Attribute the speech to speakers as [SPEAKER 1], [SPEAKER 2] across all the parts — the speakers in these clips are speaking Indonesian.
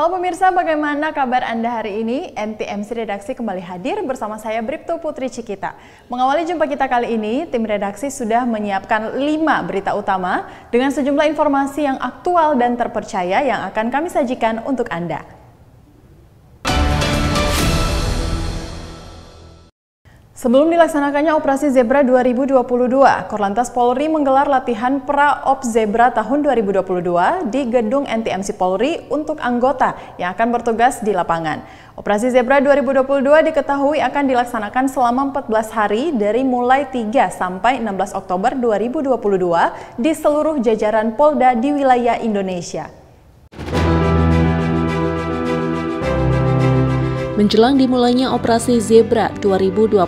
[SPEAKER 1] Halo pemirsa, bagaimana kabar Anda hari ini? NTMC Redaksi kembali hadir bersama saya Bripto Putri Cikita. Mengawali jumpa kita kali ini, tim redaksi sudah menyiapkan 5 berita utama dengan sejumlah informasi yang aktual dan terpercaya yang akan kami sajikan untuk Anda. Sebelum dilaksanakannya Operasi Zebra 2022, Korlantas Polri menggelar latihan Pra-Op Zebra tahun 2022 di gedung NTMC Polri untuk anggota yang akan bertugas di lapangan. Operasi Zebra 2022 diketahui akan dilaksanakan selama 14 hari dari mulai 3 sampai 16 Oktober 2022 di seluruh jajaran Polda di wilayah Indonesia.
[SPEAKER 2] Menjelang dimulainya Operasi Zebra 2022,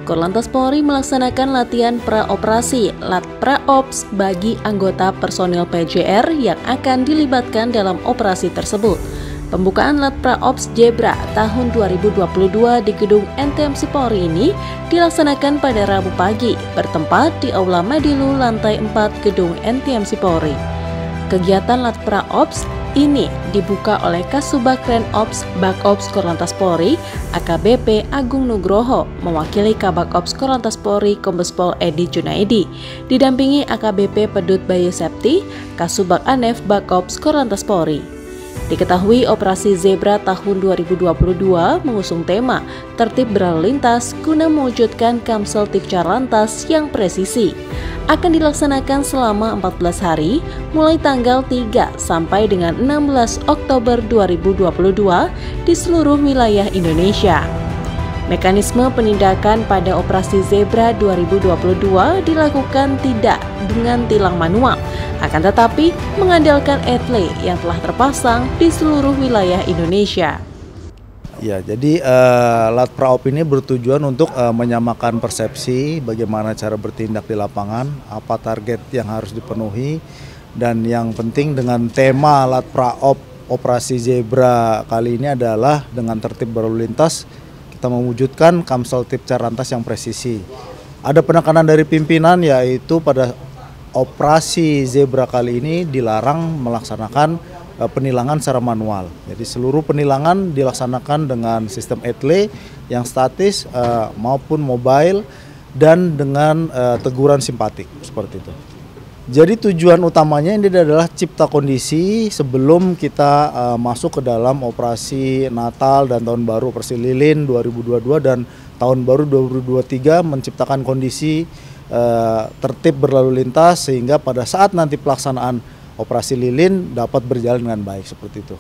[SPEAKER 2] Korlantas Polri melaksanakan latihan pra-operasi (Lat Pra-Ops) bagi anggota personil PJR yang akan dilibatkan dalam operasi tersebut. Pembukaan Lat Pra-Ops Zebra tahun 2022 di gedung NTMC Polri ini dilaksanakan pada Rabu pagi, bertempat di Aula Madilu lantai 4 gedung NTMC Polri. Kegiatan Lat Pra-Ops ini dibuka oleh Kasubag Renops Bakops Korlantas Polri, AKBP Agung Nugroho, mewakili Kabak Ops Korlantas Polri Kombes Pol Edi Junaidi, didampingi AKBP Pedut Bayu Septi, Kasubag Anef Bakops Korlantas Polri. Diketahui Operasi Zebra tahun 2022 mengusung tema tertib berlalu lintas guna mewujudkan Kamseltik Carlantas yang presisi. Akan dilaksanakan selama 14 hari mulai tanggal 3 sampai dengan 16 Oktober 2022 di seluruh wilayah Indonesia. Mekanisme penindakan pada Operasi Zebra 2022 dilakukan tidak dengan tilang manual, akan tetapi mengandalkan etle yang telah terpasang di seluruh wilayah Indonesia.
[SPEAKER 3] Ya, jadi Lat Pra-Op ini bertujuan untuk menyamakan persepsi bagaimana cara bertindak di lapangan, apa target yang harus dipenuhi, dan yang penting dengan tema Lat Pra-Op Operasi Zebra kali ini adalah dengan tertib berlalu lintas kita mewujudkan Kamseltik Carlantas yang presisi. Ada penekanan dari pimpinan yaitu pada Operasi Zebra kali ini dilarang melaksanakan penilangan secara manual. Jadi seluruh penilangan dilaksanakan dengan sistem etle yang statis maupun mobile dan dengan teguran simpatik seperti itu. Jadi tujuan utamanya ini adalah cipta kondisi sebelum kita masuk ke dalam operasi Natal dan Tahun Baru Operasi Lilin 2022 dan Tahun Baru 2023 menciptakan kondisi tertib berlalu lintas sehingga pada saat nanti pelaksanaan Operasi Lilin dapat berjalan dengan baik seperti itu.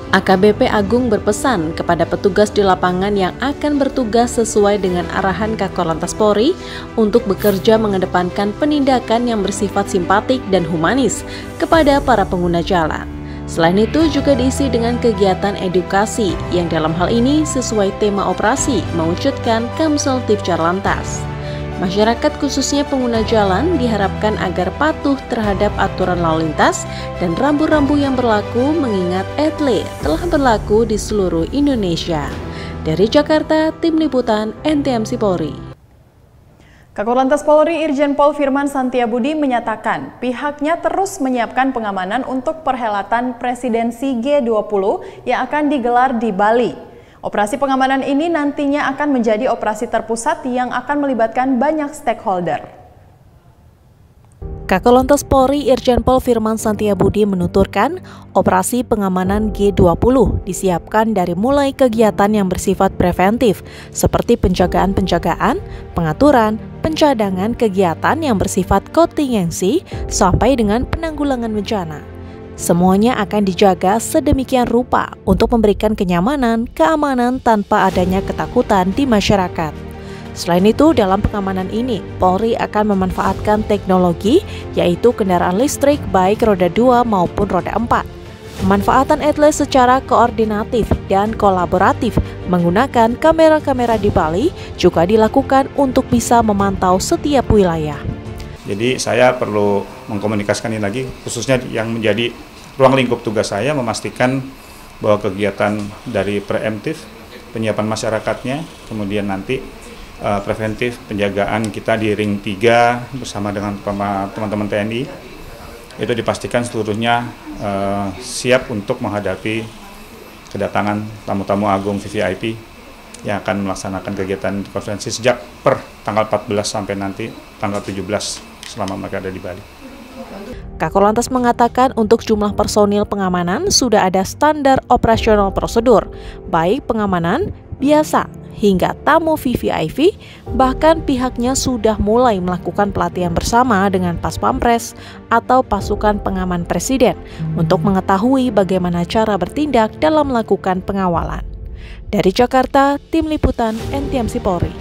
[SPEAKER 2] AKBP Agung berpesan kepada petugas di lapangan yang akan bertugas sesuai dengan arahan Korlantas Polri untuk bekerja mengedepankan penindakan yang bersifat simpatik dan humanis kepada para pengguna jalan. Selain itu juga diisi dengan kegiatan edukasi yang dalam hal ini sesuai tema operasi mewujudkan Kamseltik Carlantas. Masyarakat khususnya pengguna jalan diharapkan agar patuh terhadap aturan lalu lintas dan rambu-rambu yang berlaku mengingat etle telah berlaku di seluruh Indonesia. Dari Jakarta, Tim Liputan NTMC Polri.
[SPEAKER 1] Korlantas Polri Irjen Pol Firman Santiabudi menyatakan pihaknya terus menyiapkan pengamanan untuk perhelatan Presidensi G20 yang akan digelar di Bali. Operasi pengamanan ini nantinya akan menjadi operasi terpusat yang akan melibatkan banyak stakeholder.
[SPEAKER 2] Korlantas Polri Irjen Pol Firman Santiabudi menuturkan, operasi pengamanan G20 disiapkan dari mulai kegiatan yang bersifat preventif seperti penjagaan-penjagaan, pengaturan, pencadangan kegiatan yang bersifat kontingensi sampai dengan penanggulangan bencana. Semuanya akan dijaga sedemikian rupa untuk memberikan kenyamanan, keamanan tanpa adanya ketakutan di masyarakat. Selain itu, dalam pengamanan ini, Polri akan memanfaatkan teknologi, yaitu kendaraan listrik baik roda 2 maupun roda 4. Pemanfaatan etle secara koordinatif dan kolaboratif menggunakan kamera-kamera di Bali juga dilakukan untuk bisa memantau setiap wilayah.
[SPEAKER 4] Jadi saya perlu mengkomunikasikan ini lagi, khususnya yang menjadi ruang lingkup tugas saya memastikan bahwa kegiatan dari preemptif, penyiapan masyarakatnya, kemudian nanti preventif penjagaan kita di ring 3 bersama dengan teman-teman TNI, itu dipastikan seluruhnya siap untuk menghadapi kedatangan tamu-tamu agung VVIP yang akan melaksanakan kegiatan konferensi sejak per tanggal 14 sampai nanti tanggal 17 selama mereka ada di Bali.
[SPEAKER 2] Kakor Lantas mengatakan untuk jumlah personil pengamanan sudah ada standar operasional prosedur, baik pengamanan biasa hingga tamu VVIP, bahkan pihaknya sudah mulai melakukan pelatihan bersama dengan Pas Pampres atau pasukan pengaman presiden untuk mengetahui bagaimana cara bertindak dalam melakukan pengawalan. Dari Jakarta, Tim Liputan NTMC Polri.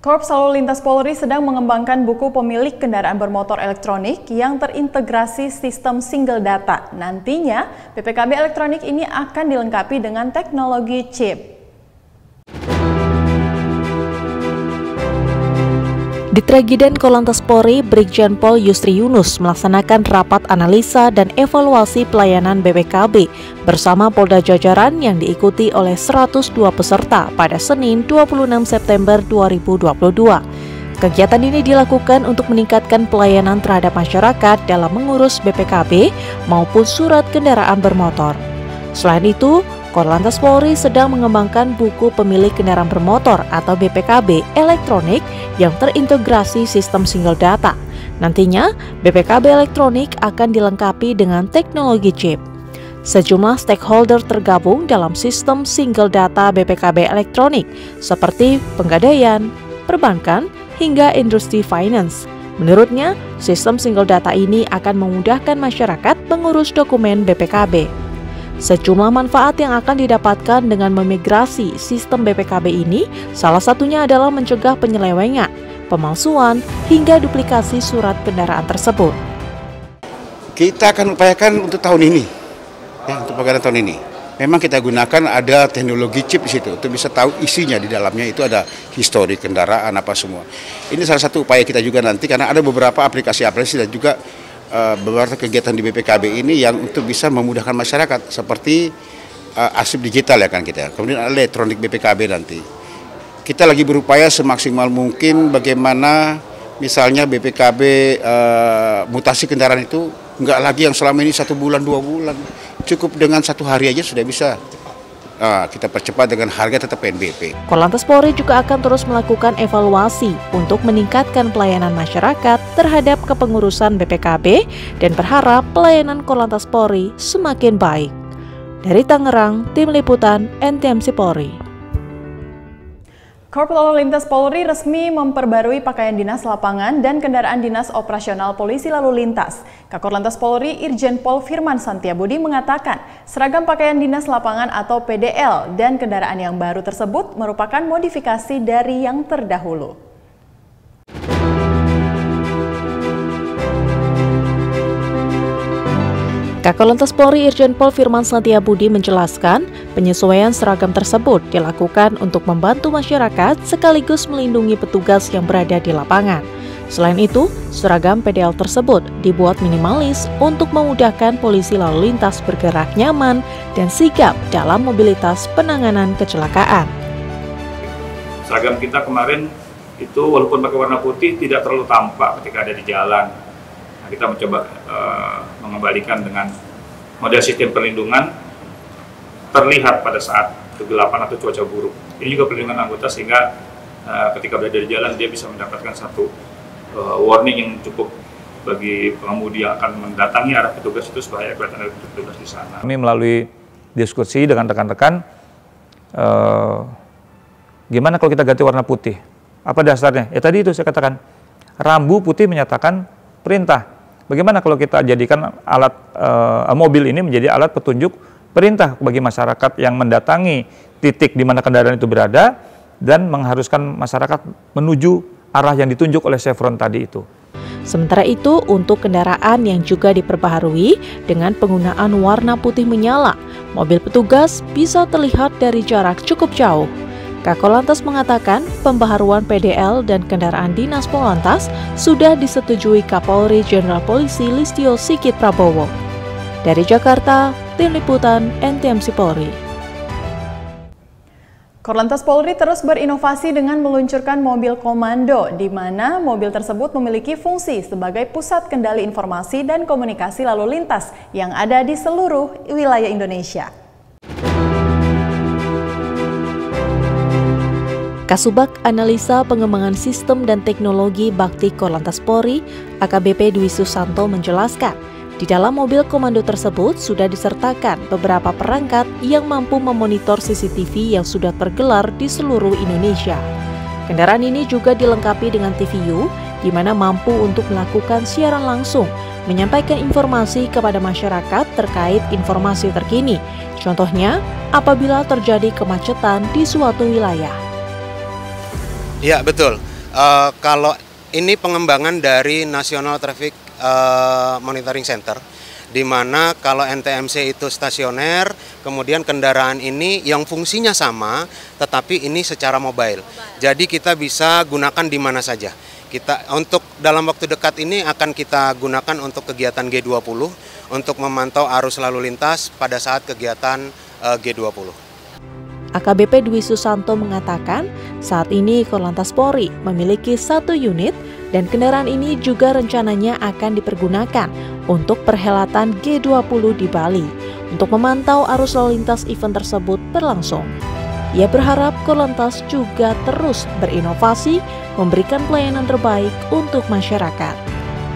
[SPEAKER 1] Korps Lalu Lintas Polri sedang mengembangkan buku pemilik kendaraan bermotor elektronik yang terintegrasi sistem single data. Nantinya, BPKB elektronik ini akan dilengkapi dengan teknologi chip.
[SPEAKER 2] Di Tragiden Korlantas Polri, Brigjen Pol Yusri Yunus melaksanakan rapat analisa dan evaluasi pelayanan BPKB bersama Polda jajaran yang diikuti oleh 102 peserta pada Senin 26 September 2022. Kegiatan ini dilakukan untuk meningkatkan pelayanan terhadap masyarakat dalam mengurus BPKB maupun surat kendaraan bermotor. Selain itu, Korlantas Polri sedang mengembangkan buku pemilik kendaraan bermotor atau BPKB elektronik yang terintegrasi sistem single data. Nantinya, BPKB elektronik akan dilengkapi dengan teknologi chip. Sejumlah stakeholder tergabung dalam sistem single data BPKB elektronik seperti penggadaian, perbankan, hingga industri finance. Menurutnya, sistem single data ini akan memudahkan masyarakat mengurus dokumen BPKB. Sejumlah manfaat yang akan didapatkan dengan memigrasi sistem BPKB ini, salah satunya adalah mencegah penyelewengan, pemalsuan, hingga duplikasi surat kendaraan tersebut.
[SPEAKER 5] Kita akan upayakan untuk tahun ini, untuk pegadaian tahun ini. Memang kita gunakan ada teknologi chip di situ, untuk bisa tahu isinya di dalamnya itu ada histori kendaraan apa semua. Ini salah satu upaya kita juga nanti karena ada beberapa aplikasi-aplikasi dan juga beberapa kegiatan di BPKB ini yang untuk bisa memudahkan masyarakat seperti arsip digital ya kan kita. Kemudian elektronik BPKB nanti. Kita lagi berupaya semaksimal mungkin bagaimana misalnya BPKB mutasi kendaraan itu enggak lagi yang selama ini 1 bulan 2 bulan. Cukup dengan 1 hari aja sudah bisa. Kita percepat dengan harga tetap PNBP.
[SPEAKER 2] Korlantas Polri juga akan terus melakukan evaluasi untuk meningkatkan pelayanan masyarakat terhadap kepengurusan BPKB dan berharap pelayanan Korlantas Polri semakin baik. Dari Tangerang, Tim Liputan NTMC Polri.
[SPEAKER 1] Korps Lalu Lintas Polri resmi memperbarui pakaian dinas lapangan dan kendaraan dinas operasional Polisi Lalu Lintas. Kakor Lantas Polri Irjen Pol Firman Santiabudi mengatakan, seragam pakaian dinas lapangan atau PDL dan kendaraan yang baru tersebut merupakan modifikasi dari yang terdahulu.
[SPEAKER 2] Kakor Lantas Polri Irjen Pol Firman Santiabudi menjelaskan, penyesuaian seragam tersebut dilakukan untuk membantu masyarakat sekaligus melindungi petugas yang berada di lapangan. Selain itu, seragam PDL tersebut dibuat minimalis untuk memudahkan polisi lalu lintas bergerak nyaman dan sigap dalam mobilitas penanganan kecelakaan.
[SPEAKER 4] Seragam kita kemarin itu walaupun pakai warna putih tidak terlalu tampak ketika ada di jalan. Kita mencoba mengembalikan dengan model sistem perlindungan terlihat pada saat kegelapan atau cuaca buruk. Ini juga perlindungan anggota sehingga ketika berada di jalan dia bisa mendapatkan satu warning yang cukup bagi pengemudi yang akan mendatangi arah petugas itu supaya kelihatan ada petugas di sana. Kami melalui diskusi dengan rekan-rekan, gimana kalau kita ganti warna putih? Apa dasarnya? Ya tadi itu saya katakan, rambu putih menyatakan perintah. Bagaimana kalau kita jadikan alat mobil ini menjadi alat petunjuk perintah bagi masyarakat yang mendatangi titik di mana kendaraan itu berada dan mengharuskan masyarakat menuju arah yang ditunjuk oleh chevron tadi itu.
[SPEAKER 2] Sementara itu, untuk kendaraan yang juga diperbaharui dengan penggunaan warna putih menyala, mobil petugas bisa terlihat dari jarak cukup jauh. Kakor Lantas mengatakan pembaharuan PDL dan kendaraan dinas Polantas sudah disetujui Kapolri Jenderal Polisi Listio Sigit Prabowo. Dari Jakarta, Tim Liputan NTMC Polri.
[SPEAKER 1] Korlantas Polri terus berinovasi dengan meluncurkan mobil komando, di mana mobil tersebut memiliki fungsi sebagai pusat kendali informasi dan komunikasi lalu lintas yang ada di seluruh wilayah Indonesia.
[SPEAKER 2] Kasubag Analisa Pengembangan Sistem dan Teknologi Bakti Korlantas Polri, AKBP Dwi Susanto menjelaskan, di dalam mobil komando tersebut sudah disertakan beberapa perangkat yang mampu memonitor CCTV yang sudah tergelar di seluruh Indonesia. Kendaraan ini juga dilengkapi dengan TVU, di mana mampu untuk melakukan siaran langsung, menyampaikan informasi kepada masyarakat terkait informasi terkini. Contohnya, apabila terjadi kemacetan di suatu wilayah.
[SPEAKER 6] Ya, betul. Kalau ini pengembangan dari National Traffic Monitoring Center, di mana kalau NTMC itu stasioner, kemudian kendaraan ini yang fungsinya sama, tetapi ini secara mobile. Jadi kita bisa gunakan di mana saja. Kita untuk dalam waktu dekat ini akan kita gunakan untuk kegiatan G20 untuk memantau arus lalu lintas pada saat kegiatan G20.
[SPEAKER 2] AKBP Dwi Susanto mengatakan, saat ini Korlantas Polri memiliki 1 unit dan kendaraan ini juga rencananya akan dipergunakan untuk perhelatan G20 di Bali untuk memantau arus lalu lintas event tersebut berlangsung. Ia berharap Korlantas juga terus berinovasi, memberikan pelayanan terbaik untuk masyarakat.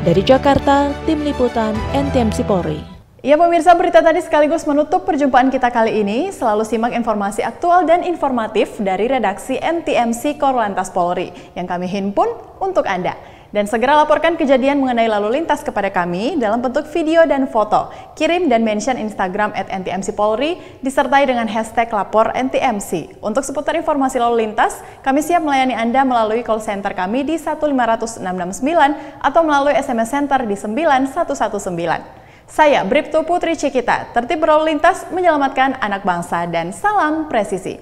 [SPEAKER 2] Dari Jakarta, Tim Liputan NTMC Polri.
[SPEAKER 1] Ya pemirsa, berita tadi sekaligus menutup perjumpaan kita kali ini. Selalu simak informasi aktual dan informatif dari redaksi NTMC Korlantas Polri yang kami himpun untuk Anda. Dan segera laporkan kejadian mengenai lalu lintas kepada kami dalam bentuk video dan foto. Kirim dan mention Instagram @NTMC Polri disertai dengan hashtag lapor NTMC. Untuk seputar informasi lalu lintas, kami siap melayani Anda melalui call center kami di 1500669 atau melalui SMS Center di 9119. Saya Bribtu Putri Cikita, tertib berlalu lintas menyelamatkan anak bangsa dan salam presisi.